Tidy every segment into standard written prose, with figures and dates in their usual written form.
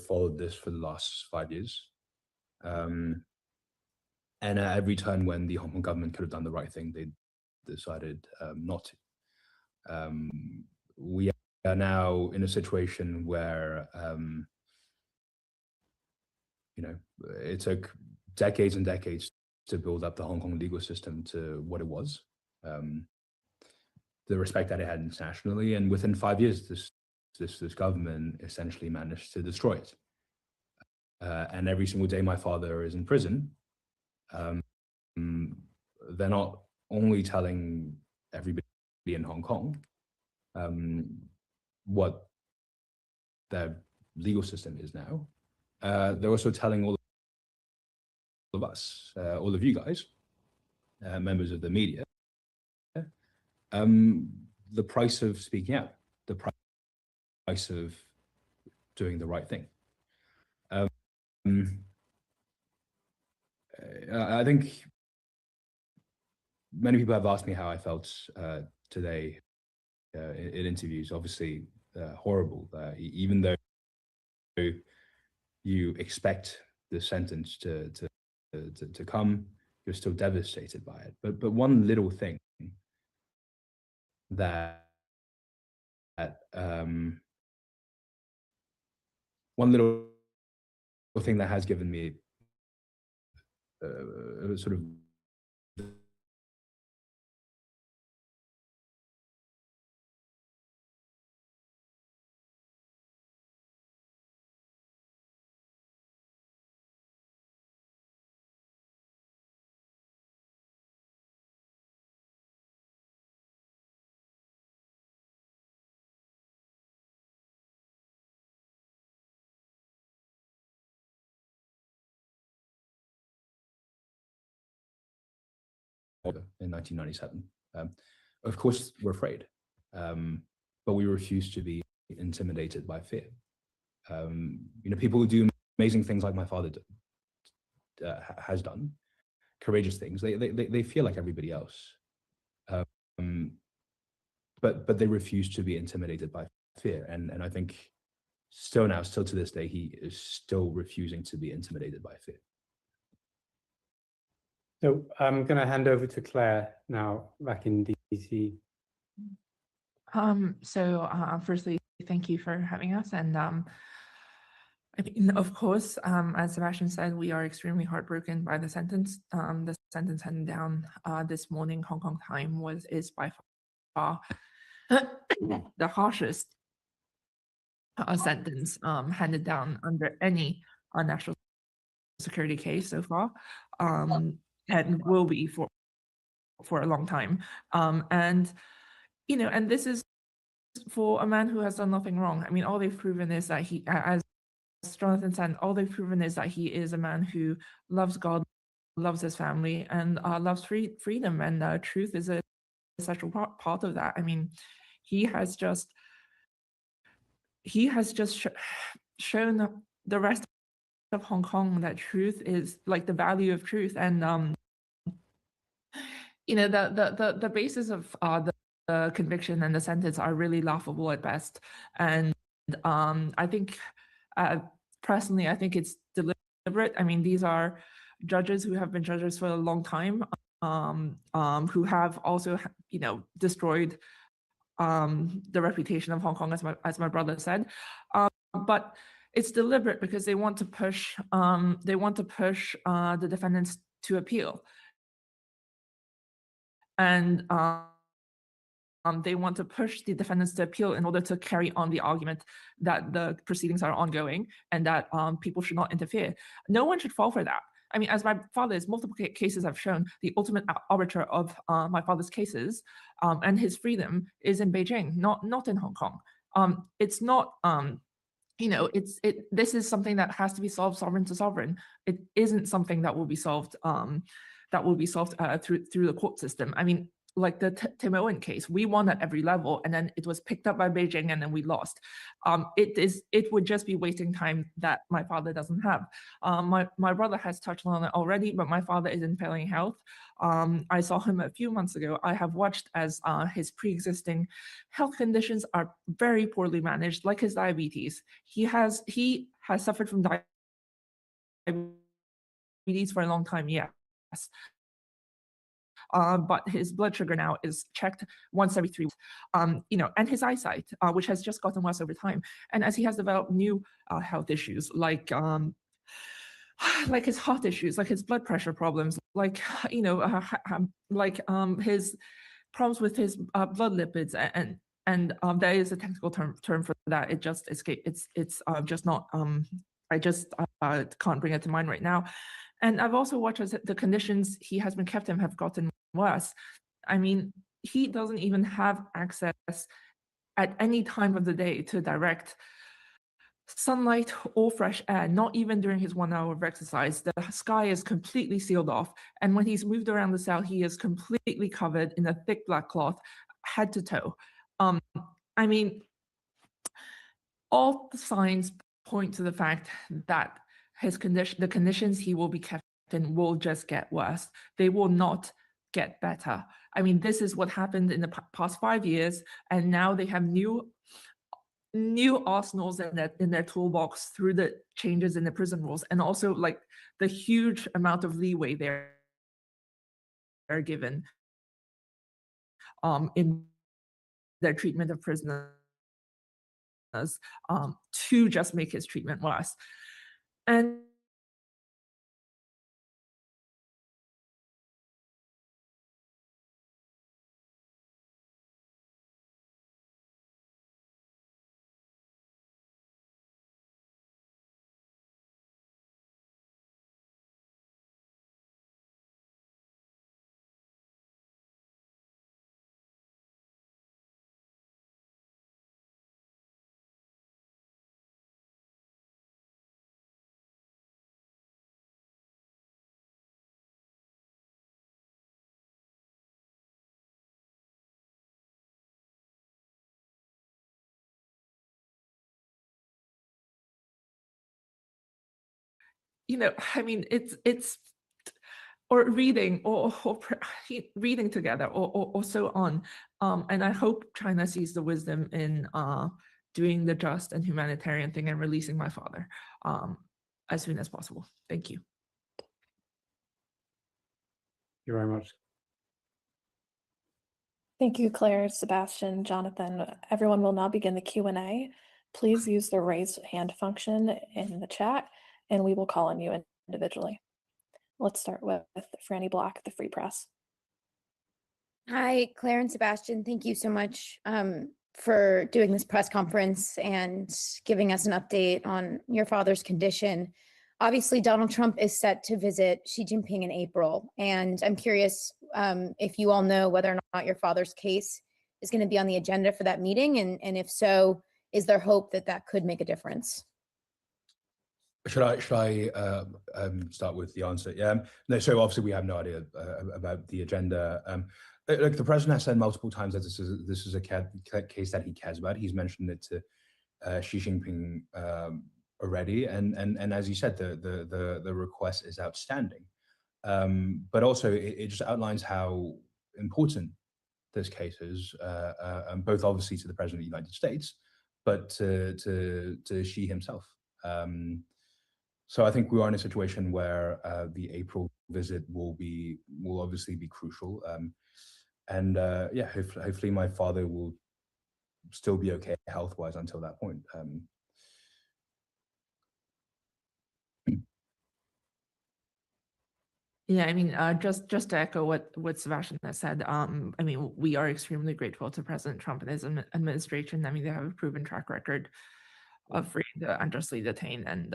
followed this for the last 5 years. And at every turn when the Hong Kong government could have done the right thing, they decided not to. We are now in a situation where, it took decades and decades to build up the Hong Kong legal system to what it was, the respect that it had internationally, and within 5 years, this government essentially managed to destroy it. And every single day my father is in prison, they're not only telling everybody in Hong Kong what their legal system is now, they're also telling all of us, all of you guys, members of the media, the price of speaking out, the price of doing the right thing. I think many people have asked me how I felt today in interviews. Obviously, horrible. Even though you expect the sentence to come, you're still devastated by it. But one little thing that has given me sort of in 1997. Of course, we're afraid, but we refuse to be intimidated by fear. People who do amazing things like my father has done, courageous things, they feel like everybody else, but they refuse to be intimidated by fear. And I think still to this day, he is still refusing to be intimidated by fear. So I'm going to hand over to Claire now, back in DC. Firstly, thank you for having us. And I mean, of course, as Sebastian said, we are extremely heartbroken by the sentence. The sentence handed down this morning, Hong Kong time, is by far the harshest sentence handed down under any national security case so far. And will be for a long time. And this is for a man who has done nothing wrong. I mean, all they've proven is that he, as Jonathan said, all they've proven is that he is a man who loves God, loves his family, and loves freedom. And truth is a essential part of that. I mean, he has just shown the rest of Hong Kong that truth is like the value of truth. And the basis of the conviction and the sentence are really laughable at best. And I think personally, I think it's deliberate. I mean, these are judges who have been judges for a long time, who have also destroyed the reputation of Hong Kong, as my brother said. But it's deliberate because they want to push the defendants to appeal, and they want to push the defendants to appeal in order to carry on the argument that the proceedings are ongoing and that people should not interfere. No one should fall for that. I mean, as my father's multiple cases have shown, the ultimate arbiter of my father's cases and his freedom is in Beijing, not in Hong Kong. It's not. This is something that has to be solved sovereign to sovereign. It isn't something that will be solved through the court system. I mean, like the Tim Owen case, we won at every level, and then it was picked up by Beijing, and then we lost. It would just be wasting time that my father doesn't have. My brother has touched on it already, but my father is in failing health. I saw him a few months ago. I have watched as his pre-existing health conditions are very poorly managed, like his diabetes. He has suffered from diabetes for a long time, yes. But his blood sugar now is checked once every 3 weeks, and his eyesight, which has just gotten worse over time. And as he has developed new health issues, like his heart issues, like his blood pressure problems, like his problems with his blood lipids, and there is a technical term for that. It just escaped. It's just not. I just can't bring it to mind right now. And I've also watched as the conditions he has been kept in have gotten worse. I mean, he doesn't even have access at any time of the day to direct sunlight or fresh air, not even during his 1 hour of exercise. The sky is completely sealed off. And when he's moved around the cell, he is completely covered in a thick black cloth, head to toe. I mean, all the signs point to the fact that the conditions he will be kept in will just get worse. They will not get better. I mean, this is what happened in the past 5 years, and now they have new arsenals in their toolbox through the changes in the prison rules, and also like the huge amount of leeway they're given in their treatment of prisoners to just make his treatment worse. And I mean, it's or reading or reading together or so on. And I hope China sees the wisdom in doing the just and humanitarian thing and releasing my father as soon as possible. Thank you. Thank you very much. Thank you, Claire, Sebastian, Jonathan. Everyone will now begin the Q&A. Please use the raise hand function in the chat, and we will call on you individually. Let's start with Franny Black, the Free Press. Hi, Claire and Sebastian. Thank you so much for doing this press conference and giving us an update on your father's condition. Obviously, Donald Trump is set to visit Xi Jinping in April, and I'm curious if you all know whether or not your father's case is going to be on the agenda for that meeting, and if so, is there hope that that could make a difference? Should I start with the answer? Yeah. No. So obviously we have no idea about the agenda. Look, the president has said multiple times that this is a case that he cares about. He's mentioned it to Xi Jinping already, and as you said, the request is outstanding. But also it just outlines how important this case is, both obviously to the president of the United States, but to Xi himself. So I think we are in a situation where the April visit will obviously be crucial. And yeah, hopefully my father will still be okay health-wise until that point. Yeah, I mean, just to echo what Sebastian has said, I mean, we are extremely grateful to President Trump and his administration. I mean, they have a proven track record of freeing the unjustly detained, and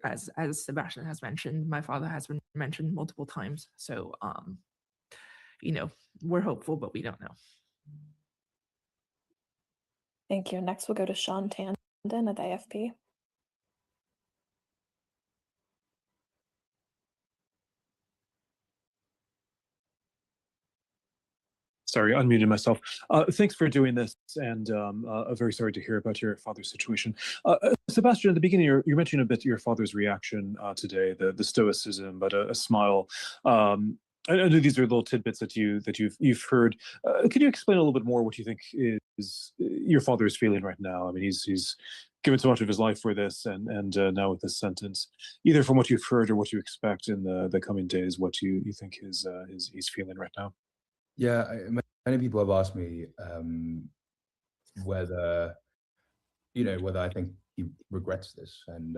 as Sebastian has mentioned, my father has been mentioned multiple times. So, we're hopeful, but we don't know. Thank you. Next, we'll go to Sean Tandon at the AFP. Sorry, unmuted myself. Thanks for doing this, and very sorry to hear about your father's situation. Sebastian, at the beginning, you mentioned a bit your father's reaction today, the stoicism, but a smile. I know these are little tidbits that you've heard. Can you explain a little bit more what you think is your father is feeling right now? I mean, he's given so much of his life for this, and now with this sentence, either from what you've heard or what you expect in the coming days, what you think he's feeling right now. Yeah, many people have asked me whether whether I think he regrets this, and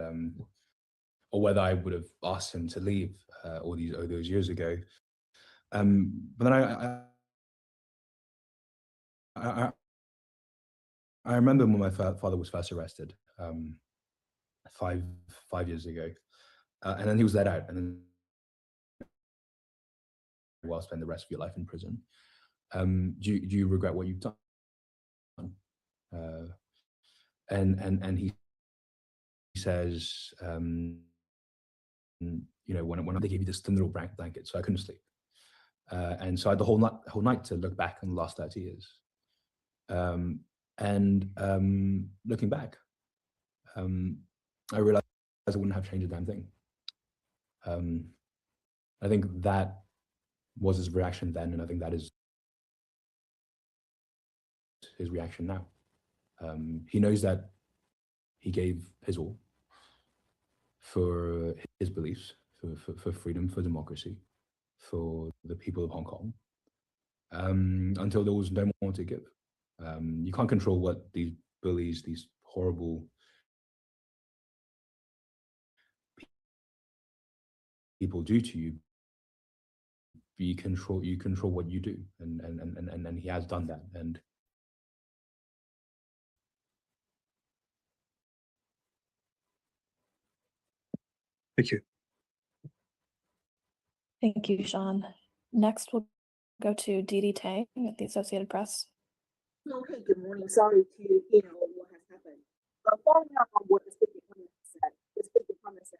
or whether I would have asked him to leave all those years ago. But then I I remember when my father was first arrested, five years ago, and then he was let out, and then well, spend the rest of your life in prison. Do you regret what you've done? Uh, and he says, when they gave you this thin little blanket, so I couldn't sleep, and so I had the whole night to look back on the last 30 years, looking back, I realized I wouldn't have changed a damn thing. I think that was his reaction then, and I think that is his reaction now. He knows that he gave his all for his beliefs, for freedom, for democracy, for the people of Hong Kong, until there was no more to give. You can't control what these bullies, these horrible people do to you. You control what you do, and he has done that. And Thank you. Thank you, Sean. Next, we'll go to Dee Dee Tang at the Associated Press. Okay, good morning. Sorry to hear what has happened. But following up on what the speaker comment said, the speaker comment said,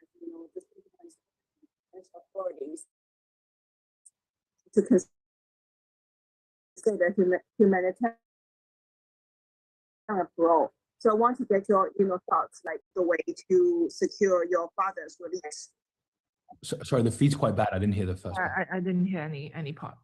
the speaker has authorities to consider humanitarian parole. So I want to get your thoughts, like the way to secure your father's release. sorry, the feed's quite bad. I didn't hear the first one. I didn't hear any part.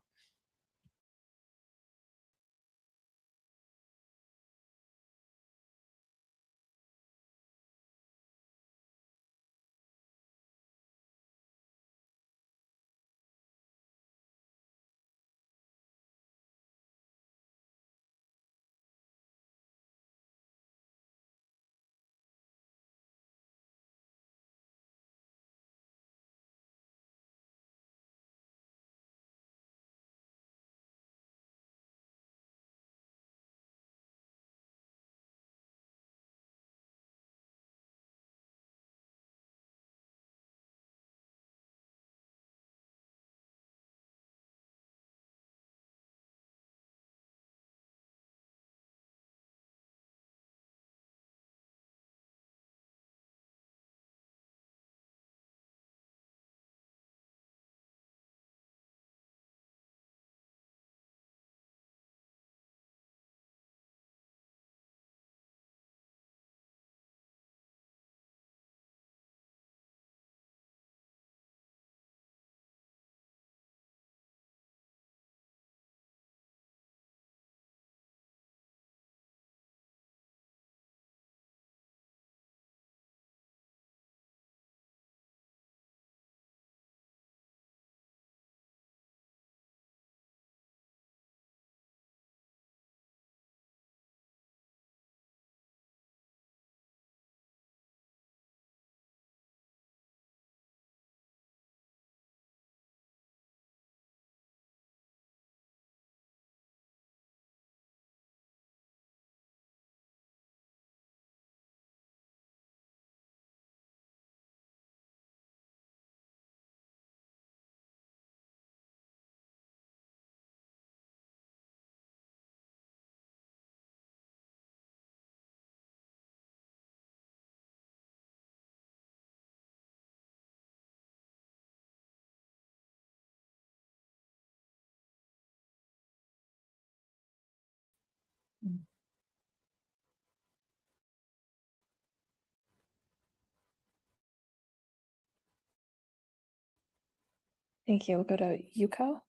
Thank you. We'll go to Yuko.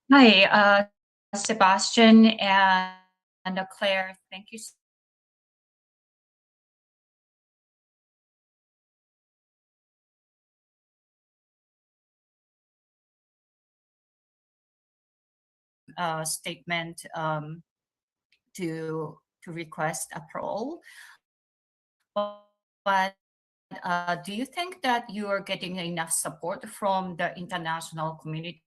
Hi, Sebastian and Claire. Thank you statement to request a parole. But do you think that you are getting enough support from the international community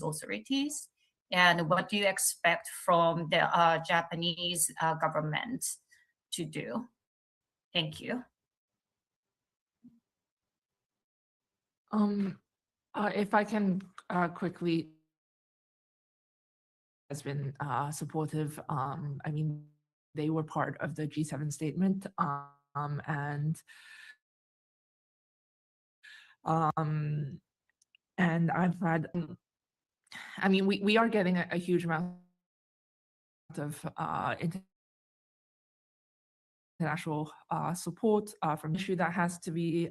authorities? And what do you expect from the Japanese government to do? Thank you. If I can quickly, has been supportive. I mean, they were part of the G7 statement, and I've had, I mean, we are getting a huge amount of international support from the issue that has to be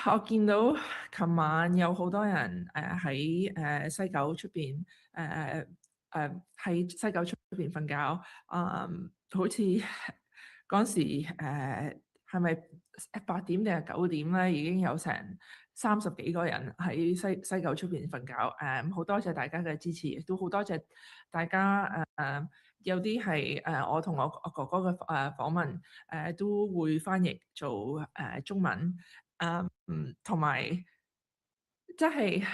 我見到琴晚有好多人喺西九出邊喺西九出邊瞓覺，好似嗰時係咪8點定係9點咧？已經有成30幾個人喺西九出邊瞓覺。好多謝大家嘅支持，亦都好多謝大家有啲係我同我哥哥嘅訪問都會翻譯做中文。同埋即係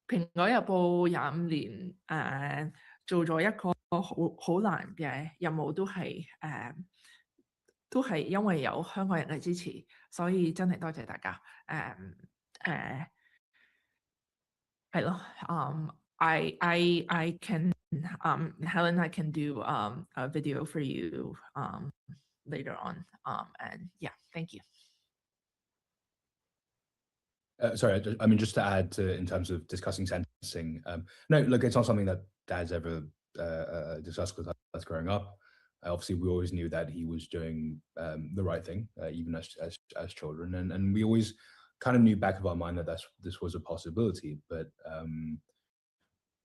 蘋果日報25年做咗一個好難嘅任務，都係因為有香港人嘅支持，所以真係多謝大家。係咯，I can Helen, I can do a video for you later on and yeah, thank you. Sorry, I mean, just to add to in terms of discussing sentencing, no, look, it's not something that Dad's ever discussed with us growing up. Obviously, we always knew that he was doing the right thing, even as children, and we always kind of knew back of our mind that this was a possibility, but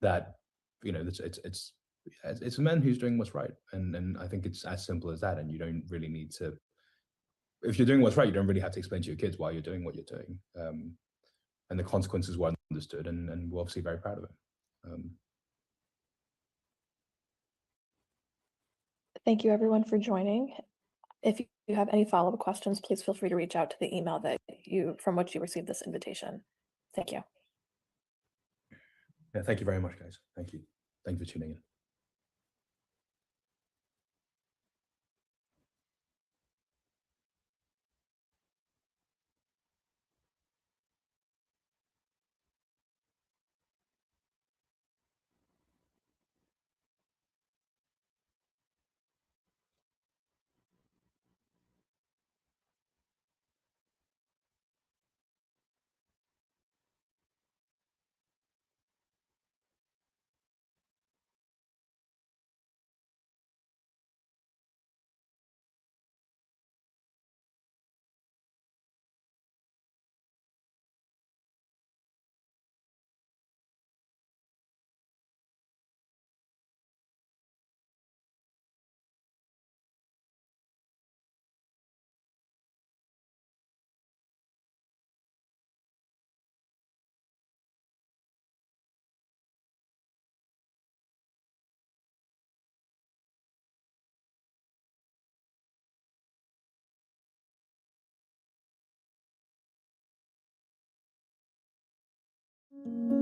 that it's a man who's doing what's right, and I think it's as simple as that. And you don't really need to, if you're doing what's right, you don't really have to explain to your kids why you're doing what you're doing. And the consequences were understood, and we're obviously very proud of it. Thank you everyone for joining. If you have any follow-up questions, please feel free to reach out to the email from which you received this invitation. Thank you. Yeah, thank you very much, guys. Thank you. Thank you for tuning in. Thank you.